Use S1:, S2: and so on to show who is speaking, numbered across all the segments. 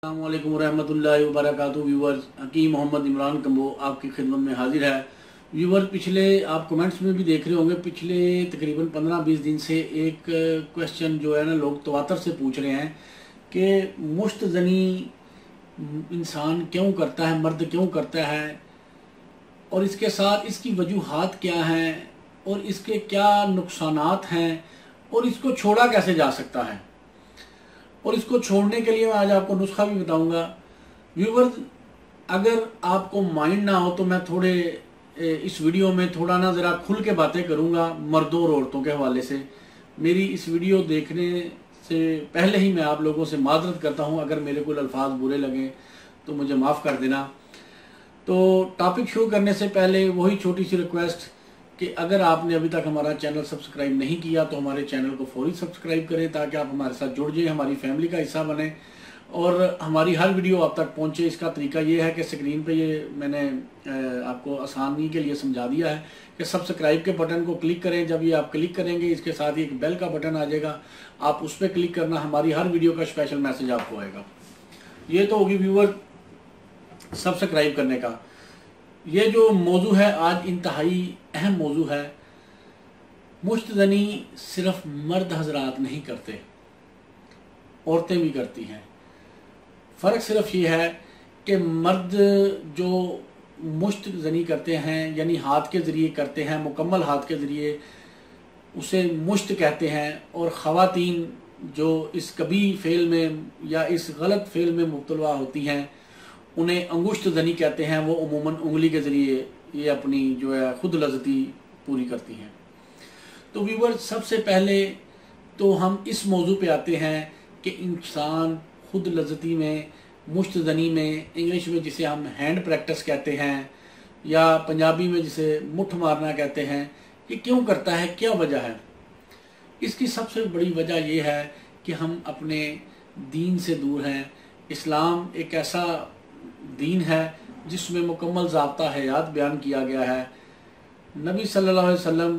S1: अस्सलाम वालेकुम रहमतुल्लाहि व बरकातुहू। व्यूवर्स, हकीम मोहम्मद इमरान कम्बो आपकी खिदमत में हाजिर है। व्यूवर्स, पिछले आप कमेंट्स में भी देख रहे होंगे, पिछले तकरीबन 15-20 दिन से एक क्वेश्चन जो है ना, लोग तवातर से पूछ रहे हैं कि मुश्त ज़नी इंसान क्यों करता है, मर्द क्यों करता है, और इसके साथ इसकी वजूहात क्या हैं और इसके क्या नुकसानात हैं, और इसको छोड़ा कैसे जा सकता है। और इसको छोड़ने के लिए मैं आज आपको नुस्खा भी बताऊंगा। व्यूवर्स, अगर आपको माइंड ना हो तो मैं थोड़े इस वीडियो में थोड़ा ना ज़रा खुल के बातें करूंगा मर्दों और औरतों के हवाले से। मेरी इस वीडियो देखने से पहले ही मैं आप लोगों से माजरत करता हूं, अगर मेरे कोई अल्फाज बुरे लगे तो मुझे माफ़ कर देना। तो टॉपिक शुरू करने से पहले वही छोटी सी रिक्वेस्ट कि अगर आपने अभी तक हमारा चैनल सब्सक्राइब नहीं किया तो हमारे चैनल को फौरी सब्सक्राइब करें, ताकि आप हमारे साथ जुड़ जाए, हमारी फैमिली का हिस्सा बने और हमारी हर वीडियो आप तक पहुंचे। इसका तरीका ये है कि स्क्रीन पे ये मैंने आपको आसानी के लिए समझा दिया है कि सब्सक्राइब के बटन को क्लिक करें। जब ये आप क्लिक करेंगे, इसके साथ ही एक बेल का बटन आ जाएगा, आप उस पर क्लिक करना, हमारी हर वीडियो का स्पेशल मैसेज आपको आएगा। ये तो होगी व्यूवर सब्सक्राइब करने का। ये जो मौजू है आज इंतहाई अहम मौजू है। मुश्त ज़नी सिर्फ मर्द हजरात नहीं करते, औरतें भी करती हैं। फ़र्क सिर्फ ये है कि मर्द जो मुश्त ज़नी करते हैं, यानी हाथ के ज़रिए करते हैं, मुकम्मल हाथ के ज़रिए, उसे मुश्त कहते हैं। और ख़वातीन जो इस कबीह फ़ेल में या इस गलत फ़ेल में मुब्तला होती हैं, उन्हें अंगुश्त ज़नी कहते हैं। वो उमूमन उंगली के ज़रिए ये अपनी जो है खुद लज़्ज़ती पूरी करती हैं। तो व्यूअर्स, सबसे पहले तो हम इस मौजू पे आते हैं कि इंसान खुद लज़्ज़ती में, मुश्त ज़नी में, इंग्लिश में जिसे हम हैंड प्रैक्टिस कहते हैं या पंजाबी में जिसे मुठ मारना कहते हैं, ये क्यों करता है, क्या वजह है। इसकी सबसे बड़ी वजह यह है कि हम अपने दीन से दूर हैं। इस्लाम एक ऐसा दीन है जिसमें मुकम्मल ज़ाब्ता हयात बयान किया गया है। नबी सल्लल्लाहु अलैहि वसल्लम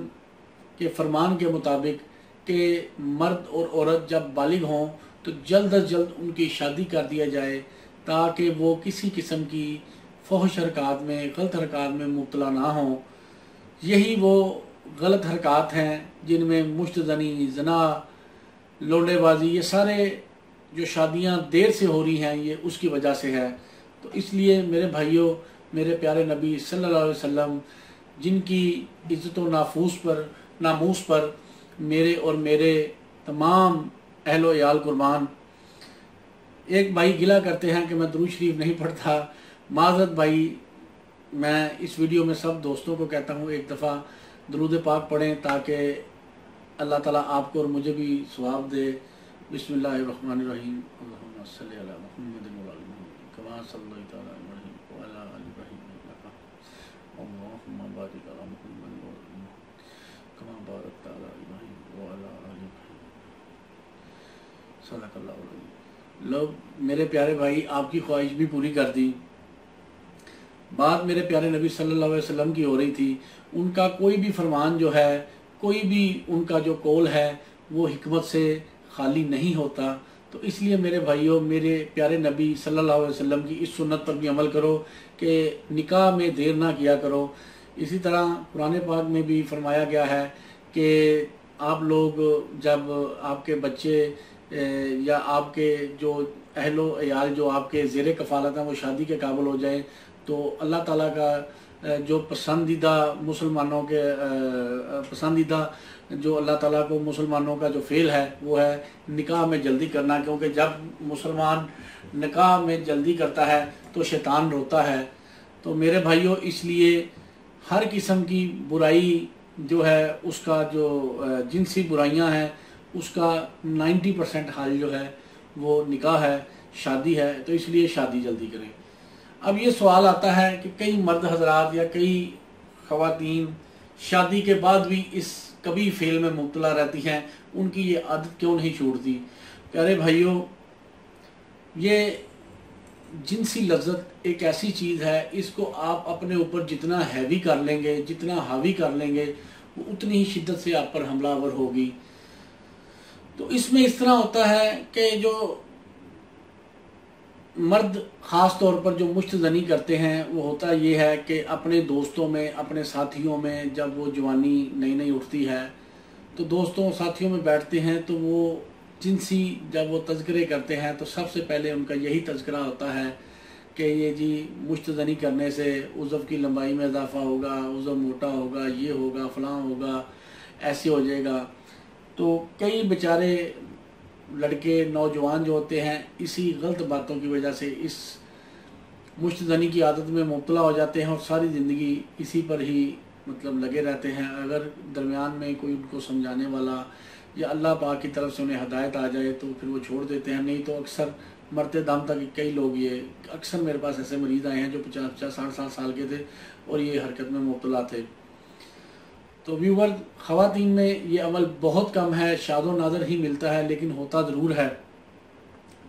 S1: के फरमान के मुताबिक कि मर्द और औरत जब बालिग हों तो जल्द अज जल्द उनकी शादी कर दिया जाए, ताकि वो किसी किस्म की फहश हरकत में, गलत हरकत में मुब्तला ना हों। यही वो गलत हरकत हैं जिनमें मुश्त ज़नी, जना, लोंडेबाजी, ये सारे जो शादियां देर से हो रही हैं, ये उसकी वजह से है। तो इसलिए मेरे भाइयों, मेरे प्यारे नबी सल्लल्लाहु अलैहि वसल्लम, जिनकी इज़्ज़त व नामूस पर मेरे और मेरे तमाम अहलो याल कुर्बान। एक भाई गिला करते हैं कि मैं दुरूद शरीफ नहीं पढ़ता। माज़रत भाई, मैं इस वीडियो में सब दोस्तों को कहता हूँ एक दफ़ा दुरूद पाक पढ़ें, ताकि अल्लाह ताला आपको और मुझे भी सवाब दे। बिस्मिल्लाहिर्रहमानिर्रहीम। अल्लाहुम्मा सल्लि अला मुहम्मदिन व अला मुहम्मद कमा सल्लैता अला इब्राहीम व अला आलि इब्राहीम इन्नका अल्लाहुम्मा बारिक अला मुहम्मद व अला मुहम्मद कमा बारकता अला इब्राहीम व अला आलि इब्राहीम सल्लल्लाहु अलैहि। लो मेरे प्यारे भाई, आपकी ख्वाहिश भी पूरी कर दी। बात मेरे प्यारे नबी सल्लल्लाहु अलैहि वसल्लम की हो रही थी। उनका कोई भी फरमान जो है, कोई भी उनका जो कौल है, वो हिकमत से खाली नहीं होता। तो इसलिए मेरे भाइयों, मेरे प्यारे नबी सल्लल्लाहु अलैहि वसल्लम की इस सुन्नत पर भी अमल करो कि निकाह में देर ना किया करो। इसी तरह कुरान पाक में भी फरमाया गया है कि आप लोग जब आपके बच्चे या आपके जो अहलो याल जो आपके ज़ेरे कफ़ालत हैं वो शादी के काबिल हो जाए, तो अल्लाह ताला का जो पसंदीदा मुसलमानों के पसंदीदा जो अल्लाह ताला को मुसलमानों का जो फ़ेल है वो है निकाह में जल्दी करना। क्योंकि जब मुसलमान निकाह में जल्दी करता है तो शैतान रोता है। तो मेरे भाइयों, इसलिए हर किस्म की बुराई जो है, उसका जो जिनसी बुराइयां हैं, उसका 90% हल जो है वो निकाह है, शादी है। तो इसलिए शादी जल्दी करें। अब ये सवाल आता है कि कई मर्द हजरात या कई ख़वातीन शादी के बाद भी इस कभी फेल में मुब्तला रहती हैं, उनकी ये आदत क्यों नहीं छूटती। प्यारे भाइयों, ये जिनसी लज्जत एक ऐसी चीज़ है, इसको आप अपने ऊपर जितना हैवी कर लेंगे, जितना हावी कर लेंगे, वो उतनी ही शिद्दत से आप पर हमलावर होगी। तो इसमें इस तरह होता है कि जो मर्द ख़ास तौर पर जो मुश्तज़नी करते हैं वो होता ये है कि अपने दोस्तों में, अपने साथियों में, जब वो जवानी नई नई उठती है तो दोस्तों साथियों में बैठते हैं तो वो जिनसी जब वो तज़किरे करते हैं तो सबसे पहले उनका यही तज़किरा होता है कि ये जी मुश्तज़नी करने से उज़व की लंबाई में इजाफ़ा होगा, उज़व मोटा होगा, ये होगा, फ़लाँ होगा, ऐसे हो जाएगा। तो कई बेचारे लड़के नौजवान जो होते हैं इसी गलत बातों की वजह से इस मुश्तज़नी की आदत में मुब्तला हो जाते हैं और सारी ज़िंदगी इसी पर ही मतलब लगे रहते हैं। अगर दरमियान में कोई उनको समझाने वाला या अल्लाह पाक की तरफ से उन्हें हदायत आ जाए तो फिर वो छोड़ देते हैं, नहीं तो अक्सर मरते दम तक कई लोग, ये अक्सर मेरे पास ऐसे मरीज़ आए हैं जो 50-60 साल के थे और ये हरकत में मुब्तला थे। तो व्यूवर, ख़वातीन में ये अमल बहुत कम है, शादो नादर ही मिलता है, लेकिन होता ज़रूर है।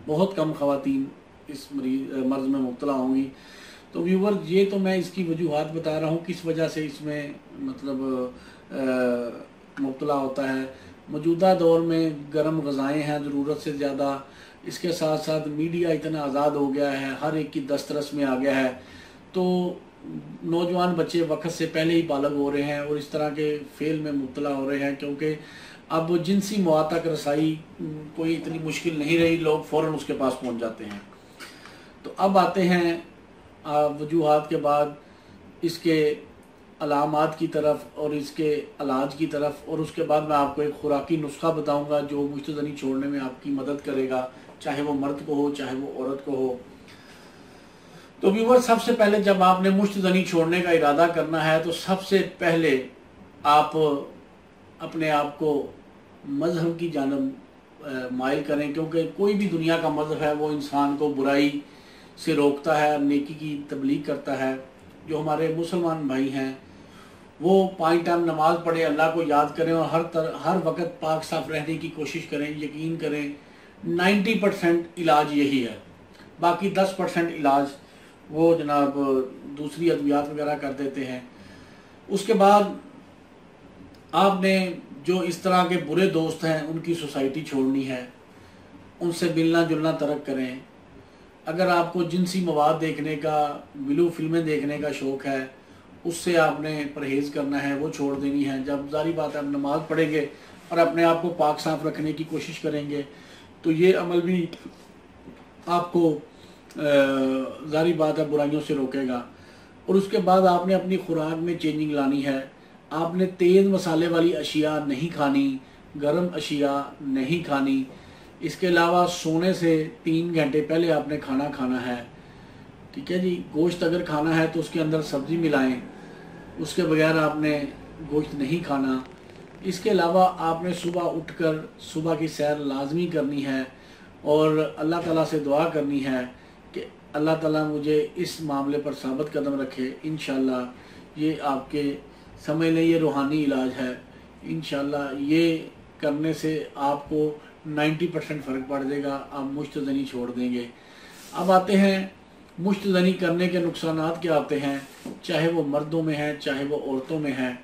S1: बहुत कम ख़वातीन इस मर्ज़ में मुब्तला होंगी। तो व्यूवर, ये तो मैं इसकी वजूहात बता रहा हूँ किस वजह से इसमें मतलब मुब्तला होता है। मौजूदा दौर में गर्म ग़ज़ाएँ हैं ज़रूरत से ज़्यादा, इसके साथ साथ मीडिया इतना आज़ाद हो गया है, हर एक की दस्तरस में आ गया है, तो नौजवान बच्चे वक्त से पहले ही बालग हो रहे हैं और इस तरह के फेल में मुब्तला हो रहे हैं, क्योंकि अब जिनसी मौत तक रसाई कोई इतनी मुश्किल नहीं रही, लोग फ़ौरन उसके पास पहुंच जाते हैं। तो अब आते हैं वजूहात के बाद इसके अलामात की तरफ और इसके इलाज की तरफ, और उसके बाद मैं आपको एक खुराकी नुस्खा बताऊंगा जो मुश्तज़नी छोड़ने में आपकी मदद करेगा, चाहे वो मर्द को हो चाहे वो औरत को हो। तो व्यूवर, सबसे पहले जब आपने मुश्तज़नी छोड़ने का इरादा करना है तो सबसे पहले आप अपने आप को मज़हब की जानब माइल करें, क्योंकि कोई भी दुनिया का मज़हब है वो इंसान को बुराई से रोकता है, नेकी की तबलीग करता है। जो हमारे मुसलमान भाई हैं वो 5 टाइम नमाज पढ़े, अल्लाह को याद करें और हर वक्त पाक साफ रहने की कोशिश करें। यकीन करें 90% इलाज यही है, बाकी 10% इलाज वो जनाब दूसरी अद्वियात वगैरह कर देते हैं। उसके बाद आपने जो इस तरह के बुरे दोस्त हैं उनकी सोसाइटी छोड़नी है, उनसे मिलना जुलना तर्क करें। अगर आपको जिनसी मवाद देखने का, ब्लू फिल्में देखने का शौक़ है, उससे आपने परहेज़ करना है, वो छोड़ देनी है। जब जारी बात है आप नमाज़ पढ़ेंगे और अपने आप को पाक साफ रखने की कोशिश करेंगे तो ये अमल भी आपको जारी बात है बुराइयों से रोकेगा। और उसके बाद आपने अपनी खुराक में चेंजिंग लानी है। आपने तेज़ मसाले वाली अशिया नहीं खानी, गर्म अशिया नहीं खानी। इसके अलावा सोने से 3 घंटे पहले आपने खाना खाना है, ठीक है जी। गोश्त अगर खाना है तो उसके अंदर सब्ज़ी मिलाएं, उसके बगैर आपने गोश्त नहीं खाना। इसके अलावा आपने सुबह उठकर सुबह की सैर लाजमी करनी है और अल्लाह ताला से दुआ करनी है कि अल्लाह ताला मुझे इस मामले पर साबित कदम रखे। इंशाल्लाह ये आपके समझ लें ये रूहानी इलाज है। इंशाल्लाह ये करने से आपको 90% फ़र्क पड़ जाएगा, आप मुश्तज़नी छोड़ देंगे। अब आते हैं मुश्तज़नी करने के नुकसानात क्या आते हैं, चाहे वो मर्दों में है चाहे वो औरतों में है।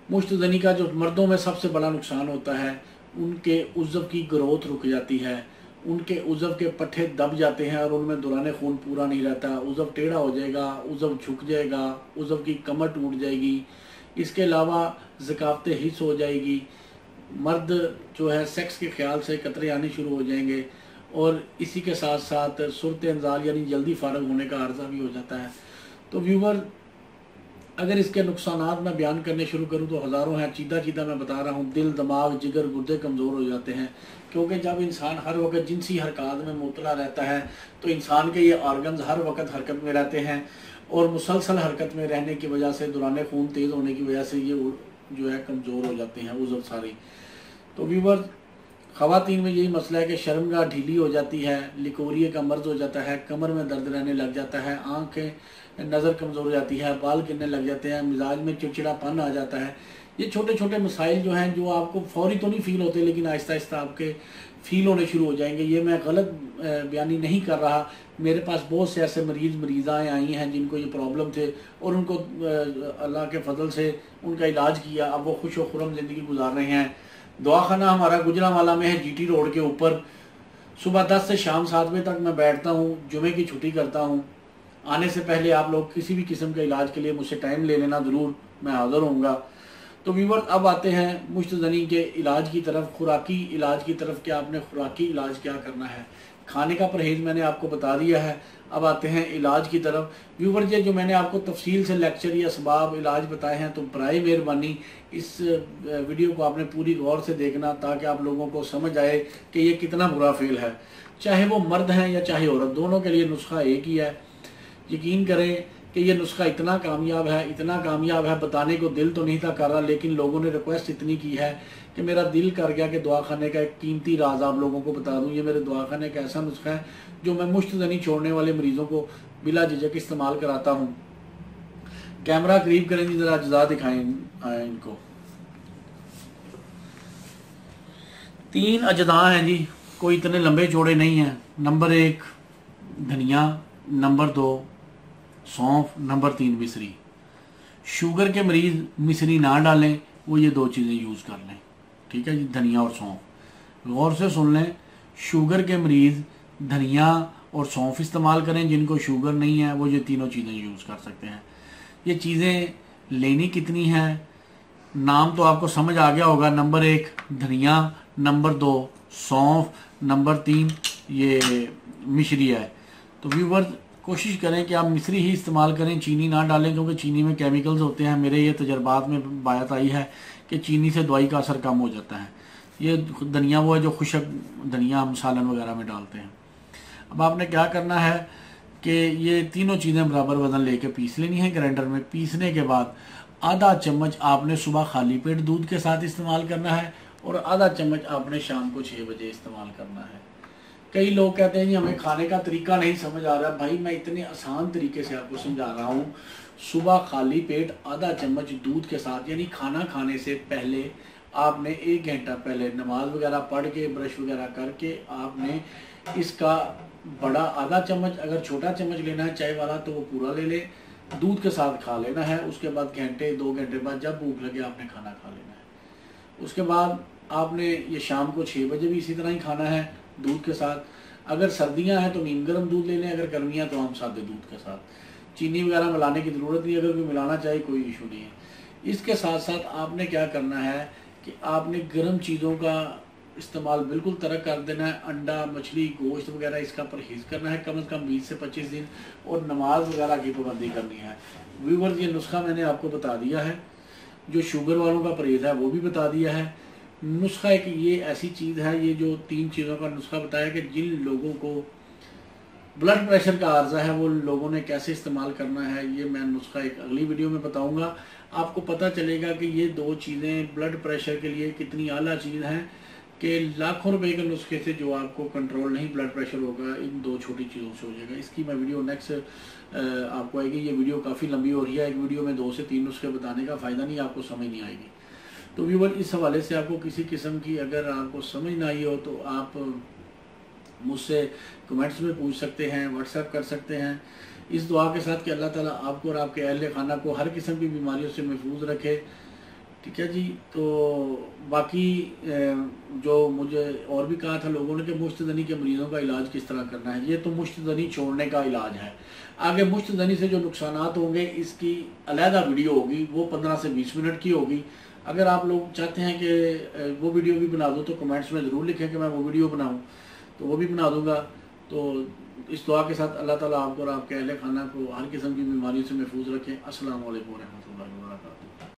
S1: मुश्तज़नी का जो मर्दों में सबसे बड़ा नुकसान होता है, उनके उज़्व की ग्रोथ रुक जाती है, उनके उज़्व के पट्टे दब जाते हैं और उनमें दौरान खून पूरा नहीं रहता। उज़्व टेढ़ा हो जाएगा, उज़्व झुक जाएगा, उज़्व की कमर टूट जाएगी। इसके अलावा ज़कावत हिस्स हो जाएगी, मर्द जो है सेक्स के ख्याल से कतरे आने शुरू हो जाएंगे और इसी के साथ साथ सूरत इंजाल यानी जल्दी फारग होने का अर्जा भी हो जाता है। तो व्यूवर, अगर इसके नुकसानात मैं बयान करने शुरू करूं तो हज़ारों हैं, चीदा मैं बता रहा हूं। दिल, दिमाग, जिगर, गुर्दे कमज़ोर हो जाते हैं, क्योंकि जब इंसान हर वक्त जिनसी हरकत में मुब्तला रहता है तो इंसान के ये ऑर्गन्स हर वक्त हरकत में रहते हैं और मुसलसल हरकत में रहने की वजह से, दौरान खून तेज़ होने की वजह से ये जो है कमज़ोर हो जाते हैं उज़्व सारी। तो व्यूवर, ख़वातीन में यही मसला है कि शर्मगाह ढीली हो जाती है, लिकोरिए का मर्ज हो जाता है, कमर में दर्द रहने लग जाता है, आंखें नज़र कमज़ोर हो जाती है, बाल गिरने लग जाते हैं, मिजाज में चिड़चिड़ापन आ जाता है। ये छोटे छोटे मसाइल जो हैं, जो आपको फौरी तो नहीं फ़ील होते लेकिन आहिस्ता आहिस्ता आपके फ़ील होने शुरू हो जाएंगे। ये मैं गलत बयानी नहीं कर रहा, मेरे पास बहुत से ऐसे मरीज़ाएँ आई हैं जिनको ये प्रॉब्लम थे और उनको अल्लाह के फजल से उनका इलाज किया, अब वो खुश व खुर्रम ज़िंदगी गुजार रहे हैं। दवाखाना हमारा गुजरांवाला में है, GT रोड के ऊपर। सुबह 10 से शाम 7 बजे तक मैं बैठता हूँ, जुमे की छुट्टी करता हूँ। आने से पहले आप लोग किसी भी किस्म के इलाज के लिए मुझसे टाइम ले लेना, ज़रूर मैं हाज़िर होऊंगा। तो व्यूअर्स अब आते हैं मुश्तज़नी के इलाज की तरफ, खुराकी इलाज की तरफ। क्या आपने खुराकी इलाज क्या करना है? खाने का परहेज़ मैंने आपको बता दिया है। अब आते हैं इलाज की तरफ। व्यूअर्स ये जो मैंने आपको तफसील से लेक्चर या असबाब इलाज बताए हैं, तो बराए मेहरबानी इस वीडियो को आपने पूरी गौर से देखना, ताकि आप लोगों को समझ आए कि ये कितना बुरा फेल है। चाहे वो मर्द हैं या चाहे औरत, दोनों के लिए नुस्खा एक ही है। यकीन करें कि ये नुस्खा इतना कामयाब है, बताने को दिल तो नहीं था कर रहा, लेकिन लोगों ने रिक्वेस्ट इतनी की है कि मेरा दिल कर गया कि दवाखाने का एक कीमती राज आप लोगों को बता दूं। ये मेरे दवाखाने का ऐसा नुस्खा है जो मैं मुश्तज़नी छोड़ने वाले मरीजों को बिला झिझक इस्तेमाल कराता हूँ। कैमरा करीब करें जी, जरा अज्जा दिखाएं इनको। 3 अज्जा हैं जी, कोई इतने लंबे चौड़े नहीं हैं। नंबर 1 धनिया, नंबर 2 सौंफ, नंबर 3 मिश्री। शुगर के मरीज मिश्री ना डालें, वो ये 2 चीज़ें यूज़ कर लें, ठीक है जी, धनिया और सौंफ। गौर से सुन लें, शुगर के मरीज धनिया और सौंफ इस्तेमाल करें। जिनको शुगर नहीं है वो ये तीनों चीज़ें यूज़ कर सकते हैं। ये चीज़ें लेनी कितनी हैं, नाम तो आपको समझ आ गया होगा। नंबर 1 धनिया, नंबर 2 सौंफ, नंबर 3 ये मिश्री है। तो व्यूअर्स कोशिश करें कि आप मिश्री ही इस्तेमाल करें, चीनी ना डालें, क्योंकि चीनी में केमिकल्स होते हैं। मेरे ये तजर्बात में बात आई है कि चीनी से दवाई का असर कम हो जाता है। ये धनिया वो है जो खुशक धनिया हम सालन वगैरह में डालते हैं। अब आपने क्या करना है कि ये तीनों चीज़ें बराबर वजन लेके पीस लेनी है ग्राइंडर में। पीसने के बाद आधा चम्मच आपने सुबह खाली पेट दूध के साथ इस्तेमाल करना है, और आधा चम्मच आपने शाम को 6 बजे इस्तेमाल करना है। कई लोग कहते हैं जी हमें खाने का तरीका नहीं समझ आ रहा। भाई मैं इतने आसान तरीके से आपको समझा रहा हूँ। सुबह खाली पेट आधा चम्मच दूध के साथ, यानी खाना खाने से पहले आपने 1 घंटा पहले नमाज वगैरह पढ़ के ब्रश वगैरह करके आपने इसका बड़ा आधा चम्मच, अगर छोटा चम्मच लेना है चाय वाला तो वो पूरा ले ले, दूध के साथ खा लेना है। उसके बाद 1-2 घंटे बाद जब भूख लगे आपने खाना खा लेना है। उसके बाद आपने ये शाम को 6 बजे भी इसी तरह ही खाना है दूध के साथ। अगर सर्दियां हैं तो नीम गर्म दूध ले लें, अगर गर्मियां तो हम सादे दूध के साथ। चीनी वगैरह मिलाने की ज़रूरत नहीं, अगर कोई मिलाना चाहे कोई इशू नहीं है। इसके साथ साथ आपने क्या करना है कि आपने गर्म चीज़ों का इस्तेमाल बिल्कुल तर्क कर देना है। अंडा, मछली, गोश्त वगैरह इसका परहेज़ करना है कम से कम 20 से 25 दिन, और नमाज वगैरह की पाबंदी करनी है। व्यूअर्स ये नुस्खा मैंने आपको बता दिया है। जो शुगर वालों का परहेज़ है वो भी बता दिया है। नुस्खा एक ये ऐसी चीज़ है, ये जो 3 चीज़ों का नुस्खा बताया कि जिन लोगों को ब्लड प्रेशर का आर्जा है वो लोगों ने कैसे इस्तेमाल करना है, ये मैं नुस्खा एक अगली वीडियो में बताऊंगा। आपको पता चलेगा कि ये 2 चीज़ें ब्लड प्रेशर के लिए कितनी आला चीज़ हैं कि लाखों रुपए के नुस्खे से जो आपको कंट्रोल नहीं ब्लड प्रेशर होगा, इन 2 छोटी चीज़ों से हो जाएगा। इसकी मैं वीडियो नेक्स्ट आपको आएगी। ये वीडियो काफ़ी लंबी हो रही है, एक वीडियो में 2 से 3 नुस्खे बताने का फ़ायदा नहीं, आपको समझ नहीं आएगी। तो व्यूअर इस हवाले से आपको किसी किस्म की अगर आपको समझ ना आई हो तो आप मुझसे कमेंट्स में पूछ सकते हैं, व्हाट्सएप कर सकते हैं, इस दुआ के साथ कि अल्लाह ताला आपको और आपके अहले खाना को हर किस्म की बीमारियों से महफूज रखे। ठीक है जी। तो बाकी जो मुझे और भी कहा था लोगों ने कि मुश्तज़नी के मरीज़ों का इलाज किस तरह करना है, ये तो मुश्तज़नी छोड़ने का इलाज है। आगे मुश्तज़नी से जो नुकसानात होंगे इसकी अलहदा वीडियो होगी, वो 15 से 20 मिनट की होगी। अगर आप लोग चाहते हैं कि वो वीडियो भी बना दो तो कमेंट्स में ज़रूर लिखें कि मैं वो वीडियो बनाऊं, तो वो भी बना दूंगा। तो इस दुआ के साथ अल्लाह ताला आपको और आपके अहले खाना को हर किस्म की बीमारियों से महफूज रखें। अस्सलाम वालेकुम रहमतुल्लाहि व बरकातहू।